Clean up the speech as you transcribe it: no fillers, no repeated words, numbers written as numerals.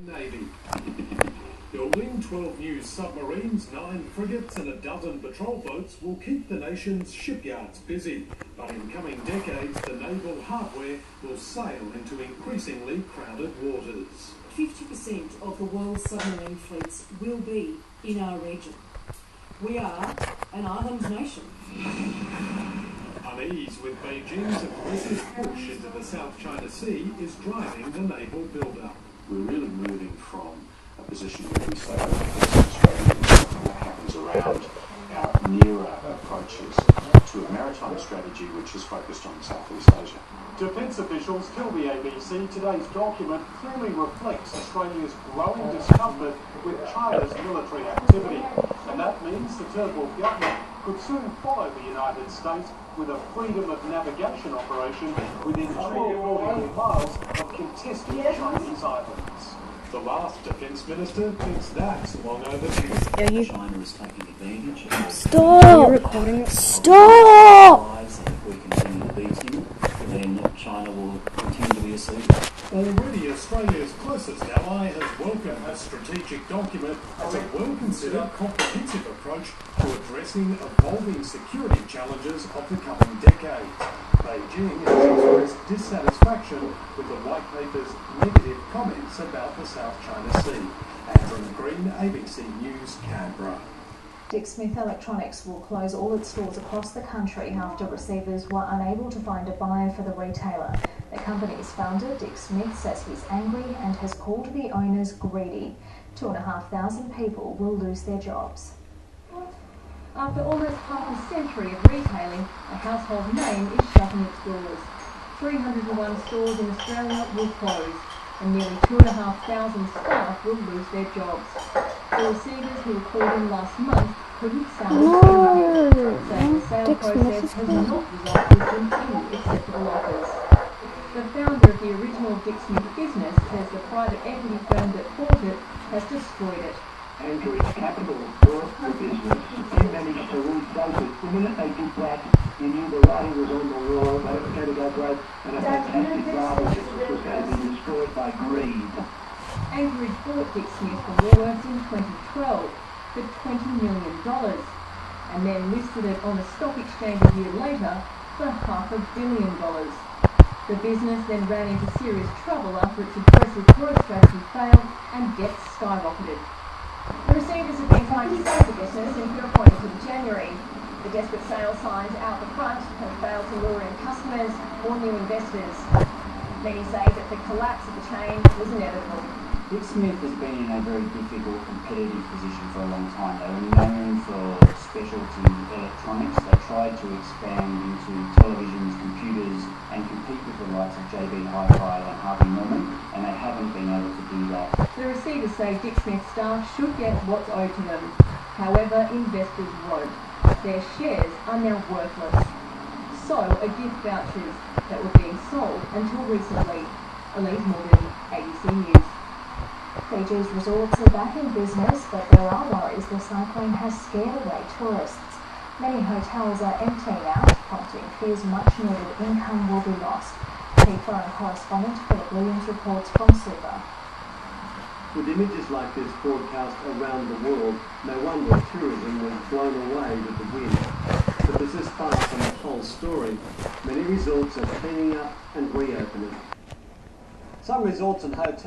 Navy. Building 12 new submarines, 9 frigates and a dozen patrol boats will keep the nation's shipyards busy. But in coming decades, the naval hardware will sail into increasingly crowded waters. 50% of the world's submarine fleets will be in our region. We are an island nation. Unease with Beijing's aggressive push into the South China Sea is driving the naval build-up. We're really moving from a position where we say what happens around our nearer approaches to a maritime strategy which is focused on Southeast Asia. Defence officials tell the ABC today's document clearly reflects Australia's growing discomfort with China's military activity. And that means the Turnbull government could soon follow the United States with a freedom of navigation operation within 240 miles of contested Chinese islands. The last Defence Minister thinks that's long overdue. China is taking advantage of Stop! Stop! lives, and if we continue to beat him, then China will continue to be a seagull. Already Australia's closest ally has welcomed a strategic document as a well-considered comprehensive approach to addressing evolving security challenges of the coming decade. Beijing has expressed dissatisfaction with the White Paper's negative comments about the South China Sea. Andrew Green, ABC News, Canberra. Dick Smith Electronics will close all its stores across the country after receivers were unable to find a buyer for the retailer. The company's founder, Dick Smith, says he's angry and has called the owners greedy. 2,500 people will lose their jobs. After almost half a century of retailing, a household name is shutting its doors. 301 stores in Australia will close, and nearly 2,500 staff will lose their jobs. The receivers who were called in last month couldn't sell saying the sale process has not resulted in any acceptable offers. The founder of the original Dick Smith business says the private equity firm that bought it has destroyed it. Andrew's capital bought the business. You managed to replace it. The minute they did that, you knew the writing was on the wall. They were going to go broke, and a fantastic drama was going to be destroyed by greed. Anchorage bought Dick Smith from Woolworths in 2012 for $20 million, and then listed it on the stock exchange a year later for $500 million. The business then ran into serious trouble after its aggressive growth strategy failed and debts skyrocketed. The receivers have been trying to save the business in pure point in January. The desperate sales signs out the front have failed to lure in customers or new investors. Many say that the collapse of the chain was inevitable. Dick Smith has been in a very difficult competitive position for a long time. They were known for specialty electronics. They tried to expand into televisions, computers, and compete with the likes of JB Hi-Fi and Harvey Norman, and they haven't been able to do that. The receivers say Dick Smith staff should get what's owed to them. However, investors won't. Their shares are now worthless. So are gift vouchers that were being sold until recently. Elise Morgan, ABC News. Fiji's resorts are back in business, but there are worries the cyclone has scared away tourists. Many hotels are emptying out, prompting fears much-needed income will be lost. Chief Foreign Correspondent Philip Williams reports from Suva. With images like this broadcast around the world, no wonder tourism was blown away with the wind. But this is far from the whole story. Many resorts are cleaning up and reopening. Some resorts and hotels